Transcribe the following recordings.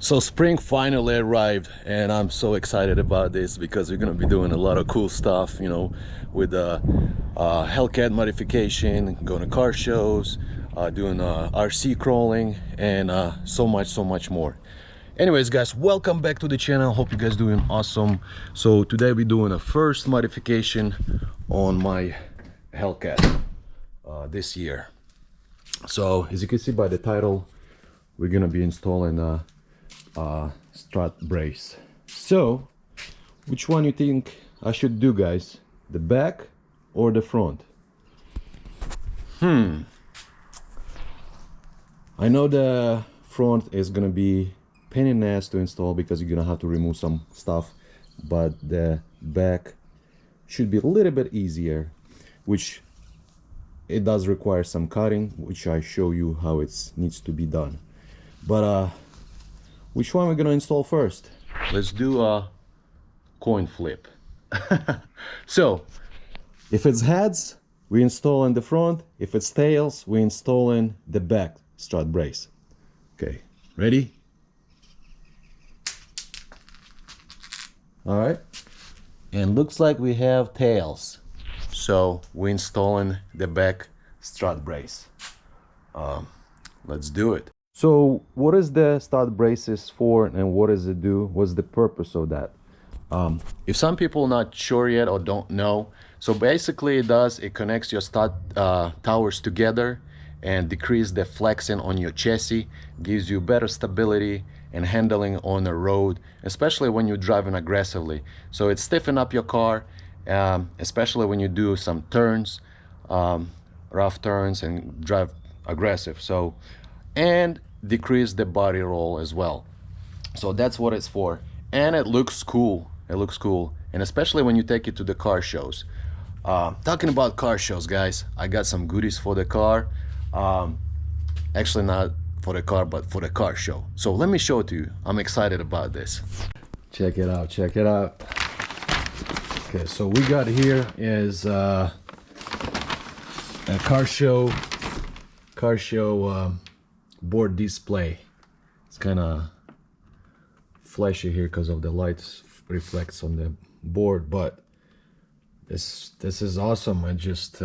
So spring finally arrived, and I'm so excited about this because we're gonna be doing a lot of cool stuff, you know, with the Hellcat modification, going to car shows, doing RC crawling, and so much more. Anyways, guys, welcome back to the channel. Hope you guys doing awesome. So today we're doing a first modification on my Hellcat this year. So as you can see by the title, we're gonna be installing a strut brace. So which one you think I should do, guys? The back or the front? I know the front is gonna be pain in the ass to install because you're gonna have to remove some stuff, but the back should be a little bit easier, which it does require some cutting, which I show you how it needs to be done. But which one we're gonna install first? Let's do a coin flip. So if it's heads, we install in the front. If it's tails, we install in the back strut brace. Okay, ready? All right, and looks like we have tails, so we're installing the back strut brace. Let's do it. So what is the strut braces for, and what does it do? What's the purpose of that? If some people not sure yet or don't know, so basically it connects your strut towers together and decrease the flexing on your chassis, gives you better stability and handling on the road, especially when you're driving aggressively. So it stiffen up your car, especially when you do some turns, rough turns, and drive aggressive. So, and decrease the body roll as well. So that's what it's for, and it looks cool. It looks cool, and especially when you take it to the car shows. Talking about car shows, guys, I got some goodies for the car. Actually not for the car, but for the car show. So let me show it to you. I'm excited about this. Check it out, check it out. Okay, so we got here is a car show board display. It's kind of flashy here because of the lights reflects on the board, but this is awesome. I just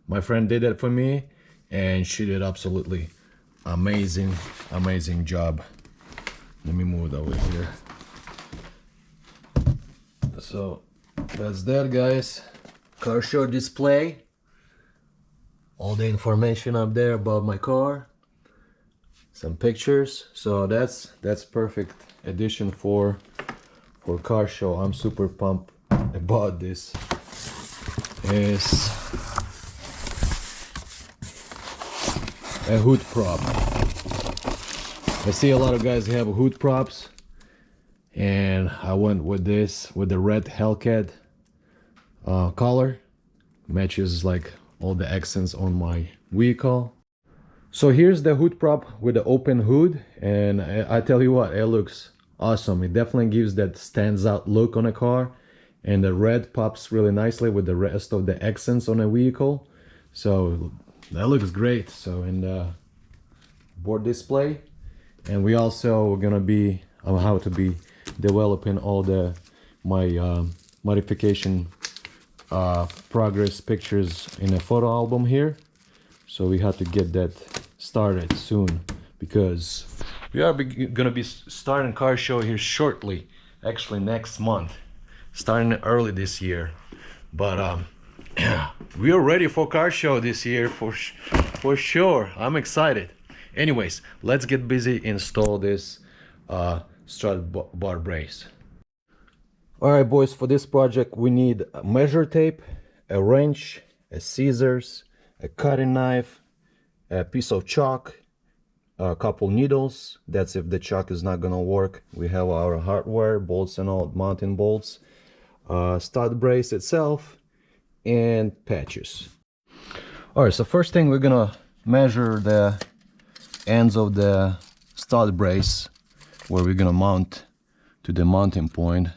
my friend did it for me, and she did absolutely amazing job. Let me move it over here. So that's that, guys. Car show display, all the information up there about my car, some pictures. So that's perfect addition for car show. I'm super pumped about this. Is a hood prop. I see a lot of guys have hood props, and I went with this, with the red Hellcat color. Matches like all the accents on my vehicle. So here's the hood prop with the open hood, and I tell you what, it looks awesome. It definitely gives that stands out look on a car, and the red pops really nicely with the rest of the accents on a vehicle. So that looks great. So in the board display, and we also gonna be how to be developing all my modification progress pictures in a photo album here. So we have to get that started soon, because we are gonna be starting car show here shortly, actually next month, starting early this year. But we are ready for car show this year for sure. I'm excited. Anyways, let's get busy, install this strut bar brace. All right, boys, for this project we need a measure tape, a wrench, a scissors, a cutting knife, a piece of chalk, a couple needles. That's if the chalk is not gonna work. We have our hardware, bolts and all, mounting bolts, strut brace itself, and patches. All right, so first thing, we're gonna measure the ends of the strut brace where we're gonna mount to the mounting point,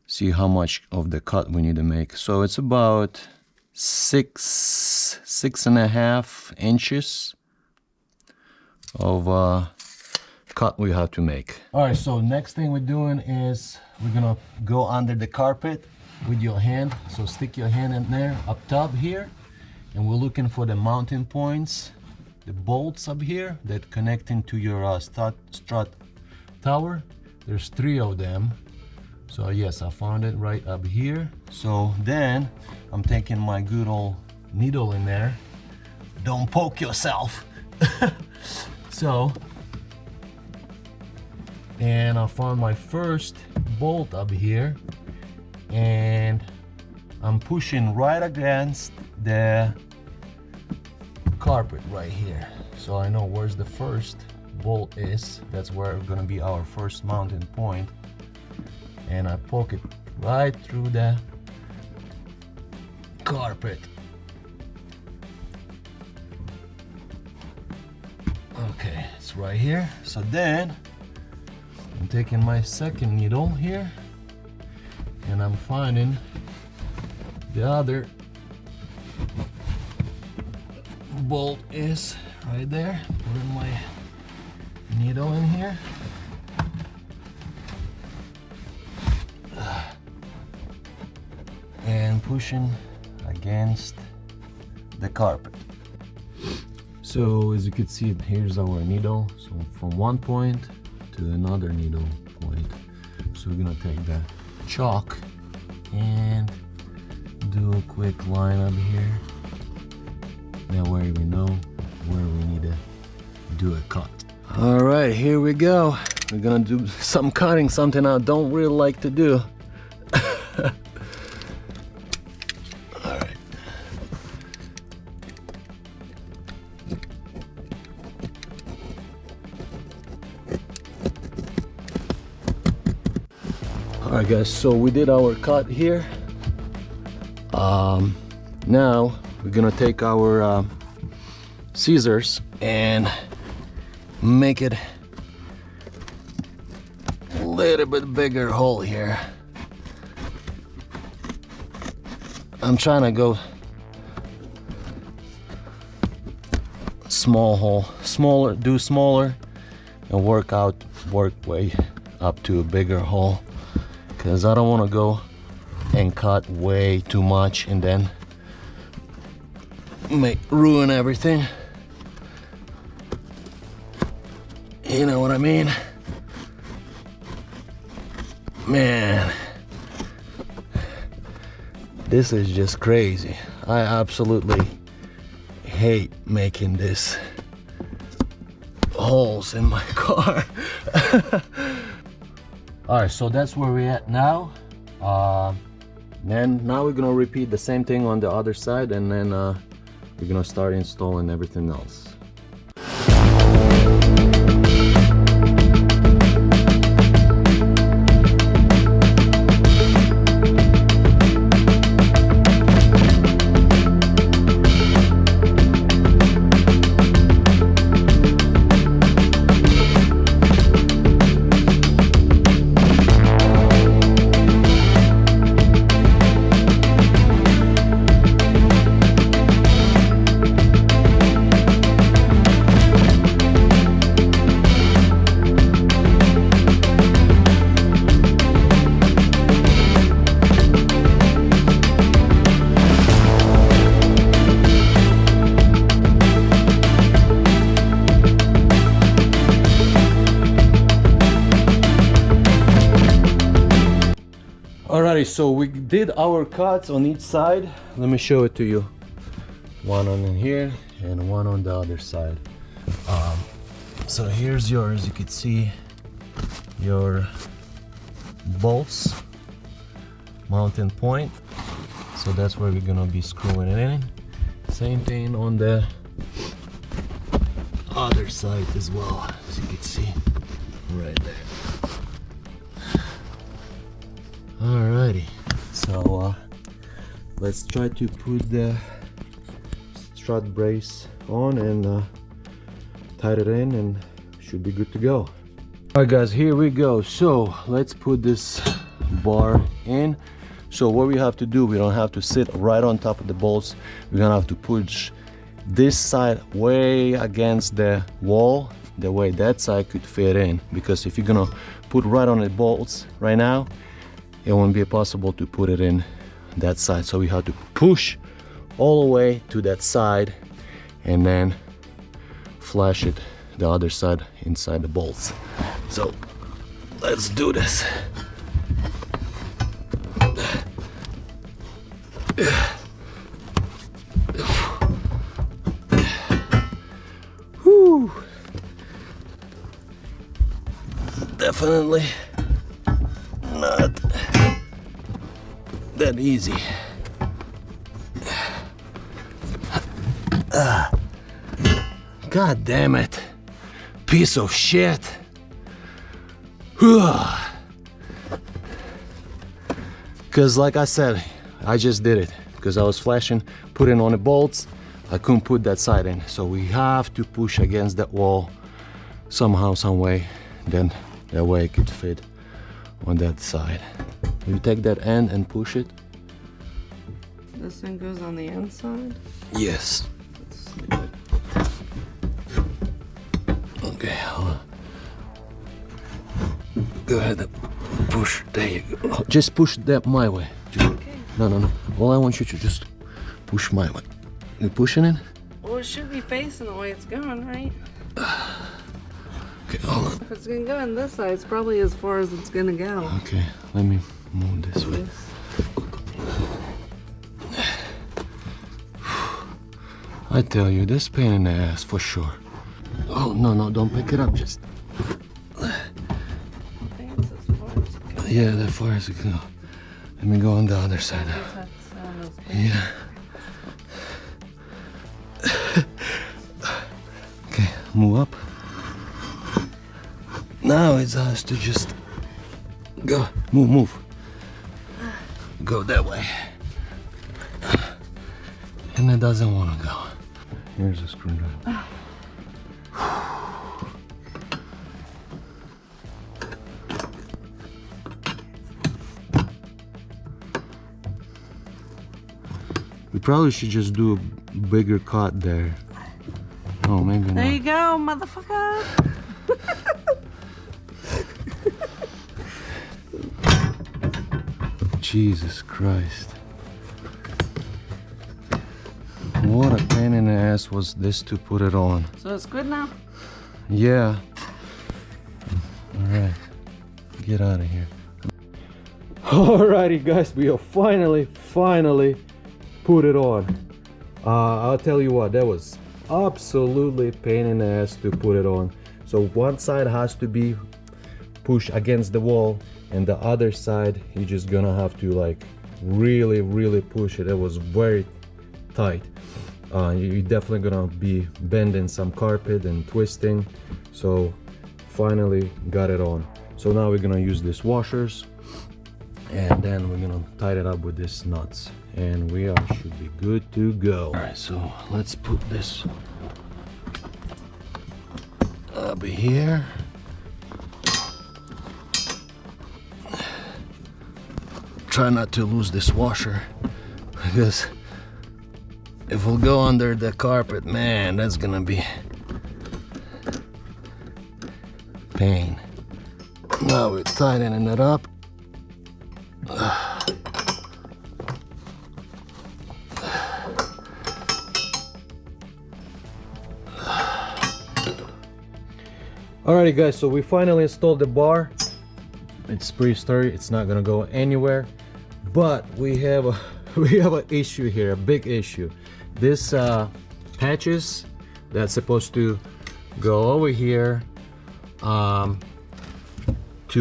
see how much of the cut we need to make. So it's about 6.5 inches of cut we have to make. All right, so next thing we're doing is we're gonna go under the carpet with your hand. So stick your hand in there up top here, and we're looking for the mounting points, the bolts up here that connect into your strut tower. There's 3 of them. So yes, I found it right up here. So then I'm taking my good old needle in there. Don't poke yourself. So, and I found my first bolt up here, and I'm pushing right against the carpet right here. So I know where's the first bolt is. That's where it's gonna be our first mounting point. And I poke it right through the carpet. Okay, it's right here. So then I'm taking my second needle here, and I'm finding the other bolt is right there. Putting my needle in here. And pushing against the carpet. So as you can see, here's our needle. So from one point to another needle point. So we're gonna take the chalk and do a quick line up here. That way we know where we need to do a cut. All right, here we go. We're gonna do some cutting, something I don't really like to do. Alright guys, so we did our cut here. Now we're gonna take our scissors and make it a little bit bigger hole here. I'm trying to go small hole, do smaller and work way up to a bigger hole. Because I don't want to go and cut way too much and then ruin everything. You know what I mean? Man, this is just crazy. I absolutely hate making this holes in my car. All right, so that's where we're at now. Then now we're gonna repeat the same thing on the other side, and then we're gonna start installing everything else. Alrighty, so we did our cuts on each side. Let me show it to you. One on here and one on the other side. So here's yours. You can see your bolts, mounting point. So that's where we're gonna be screwing it in. Same thing on the other side as well, as you can see right there. Alrighty, so let's try to put the strut brace on and tight it in, and should be good to go. Alright guys, here we go. So let's put this bar in. So what we have to do, we don't have to sit right on top of the bolts. We're gonna have to push this side way against the wall the way that side could fit in, because if you're gonna put right on the bolts right now, it won't be possible to put it in that side. So we have to push all the way to that side and then flash it the other side inside the bolts. So let's do this. Whew. Definitely not that easy. God damn it. Piece of shit. Because like I said, I just did it because I was flashing, putting on the bolts. I couldn't put that side in, so we have to push against that wall somehow, some way. Then that way it could fit on that side. You take that end and push it. This thing goes on the inside? Yes. Okay, hold on. Go ahead and push. There you go. Just push that my way. Okay. No. All I want you to just push my way. You pushing it? Well, it should be facing the way it's going, right? Okay, hold on. If it's gonna go on this side, it's probably as far as it's gonna go. Okay, let me move this way. I tell you, this pain in the ass for sure. Oh, no, don't pick it up, just... I think it's as far as it goes. Yeah, that far as it can go. Let me go on the other side. Just have to sit on those things. Yeah. Okay, move up. Now it's us to just go, move. Go that way. And it doesn't want to go. Here's a screwdriver. We probably should just do a bigger cut there. Oh, maybe not. There you go, motherfucker. Jesus Christ. What a pain in the ass was this to put it on. So it's good now? Yeah. Alright. Get out of here. Alrighty guys, we have finally put it on. I'll tell you what, that was absolutely pain in the ass to put it on. So one side has to be pushed against the wall, and the other side you're just gonna have to like really push it. It was very tight. You're definitely gonna be bending some carpet and twisting. So finally got it on. So now we're gonna use these washers, and then we're gonna tie it up with these nuts, and we should be good to go. All right, so let's put this up here. Try not to lose this washer, because if we'll go under the carpet, man, that's gonna be pain. Now we're tightening it up. Alrighty guys, so we finally installed the bar. It's pretty sturdy, it's not gonna go anywhere. But we have an issue here, a big issue. This patches that's supposed to go over here to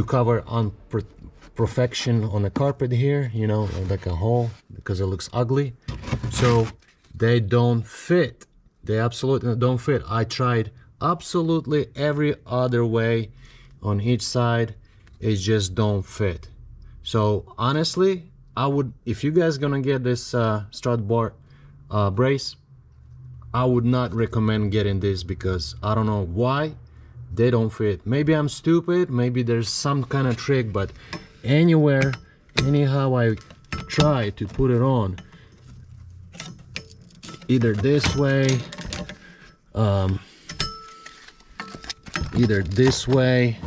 cover on perfection on the carpet here, you know, like a hole, because it looks ugly. So they don't fit. They absolutely don't fit. I tried absolutely every other way on each side. It just don't fit. So honestly, I would, if you guys gonna get this strut bar brace, I would not recommend getting this, because I don't know why they don't fit. Maybe I'm stupid, maybe there's some kind of trick, but anyhow I try to put it on, either this way, either this way.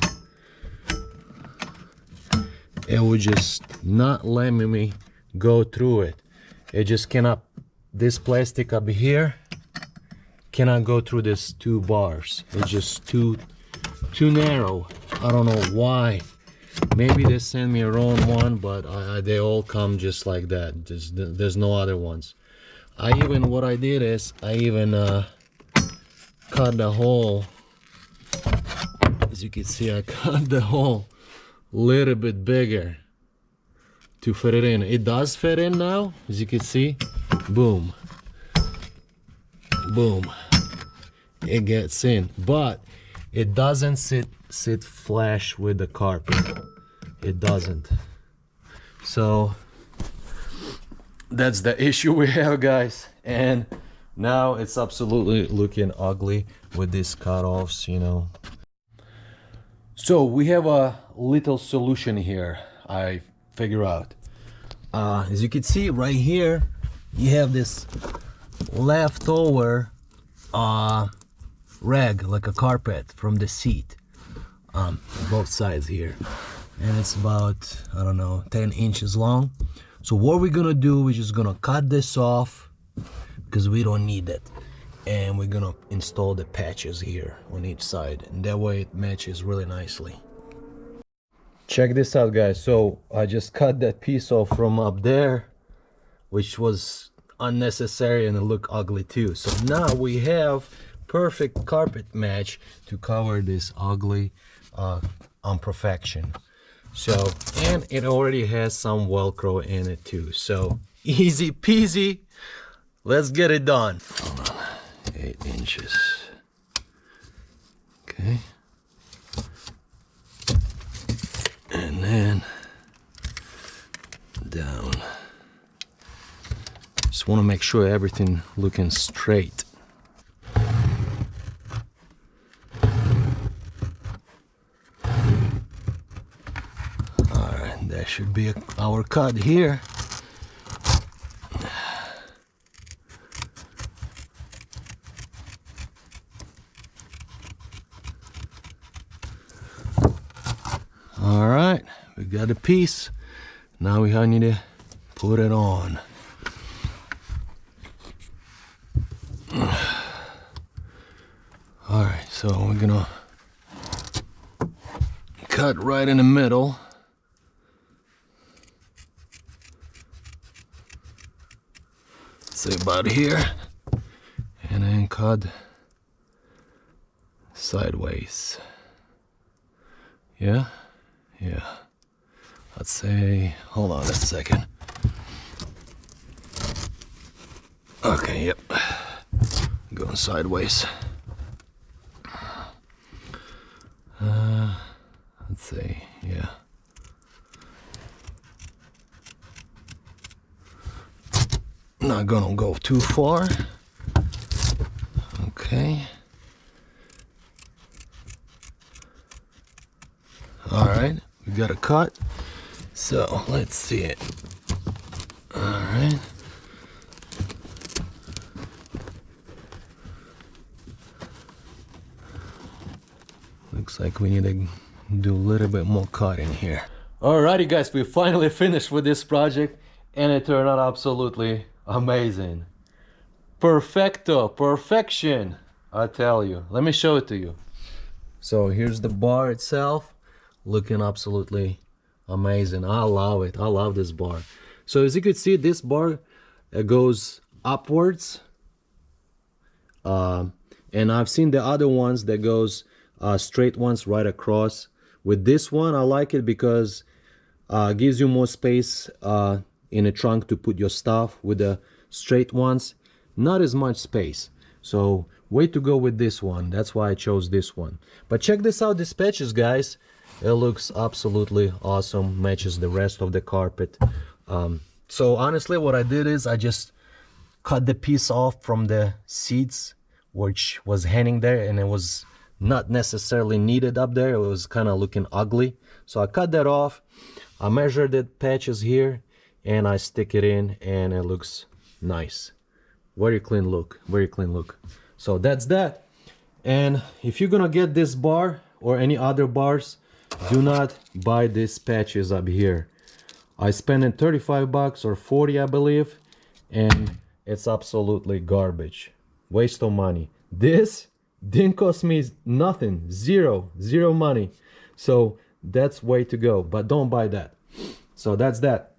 It would just not let me go through it. It just cannot, this plastic up here cannot go through these two bars. It's just too narrow. I don't know why. Maybe they sent me a wrong one, but they all come just like that. There's no other ones. What I did is I even cut the hole. As you can see, I cut the hole a little bit bigger to fit it in. It does fit in now, as you can see. Boom, boom. It gets in, but it doesn't sit flush with the carpet. It doesn't. So that's the issue we have, guys. And now it's absolutely looking ugly with these cutoffs, you know. So we have a little solution here I figure out. As you can see right here, you have this leftover rag, like a carpet from the seat, both sides here, and it's about, I don't know, 10 inches long. So what we're gonna do, we're just gonna cut this off because we don't need it, and we're gonna install the patches here on each side, and that way it matches really nicely. Check this out, guys. So I just cut that piece off from up there, which was unnecessary, and it looked ugly too. So now we have perfect carpet match to cover this ugly imperfection. So, and it already has some Velcro in it too. So easy peasy. Let's get it done. Hold on. 8 inches. Okay. And then down. Just want to make sure everything looking straight. Alright, that should be our cut here. Alright, we got a piece. Now we need to put it on. Alright, so we're gonna cut right in the middle. Say about here. And then cut sideways. Yeah? Yeah. Let's say, hold on a second. Okay, yep. Going sideways. Let's see, yeah. Not gonna go too far. Okay. All right, we got a cut. So let's see it. All right. Looks like we need to do a little bit more cutting here. Alrighty guys, we finally finished with this project and it turned out absolutely amazing. Perfecto, perfection, I tell you. Let me show it to you. So here's the bar itself, looking absolutely amazing. I love it. I love this bar. So as you can see, this bar goes upwards, and I've seen the other ones that goes straight ones right across. With this one, I like it because it gives you more space in a trunk to put your stuff. With the straight ones, not as much space. So way to go with this one. That's why I chose this one. But check this out, these patches, guys. It looks absolutely awesome. Matches the rest of the carpet. So honestly, what I did is I just cut the piece off from the seats, which was hanging there, and it was not necessarily needed up there. It was kind of looking ugly. So I cut that off. I measured the patches here and I stick it in, and it looks nice. Very clean look, very clean look. So that's that. And if you're gonna get this bar or any other bars, do not buy these patches up here. I spent it 35 bucks or 40, I believe, and it's absolutely garbage. Waste of money. This didn't cost me nothing, zero money. So that's way to go, but don't buy that. So that's that.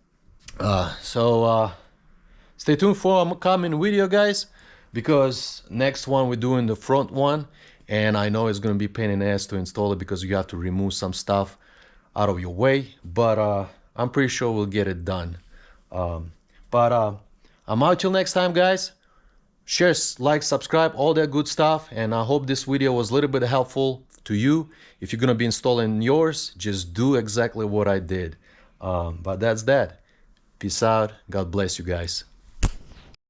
Stay tuned for a coming video, guys, because next one we're doing the front one, and I know it's gonna be pain in the ass to install it because you have to remove some stuff out of your way, but I'm pretty sure we'll get it done. I'm out till next time, guys. Share, like, subscribe, all that good stuff, and I hope this video was a little bit helpful to you. If you're gonna be installing yours, just do exactly what I did. But that's that. Peace out. God bless you guys.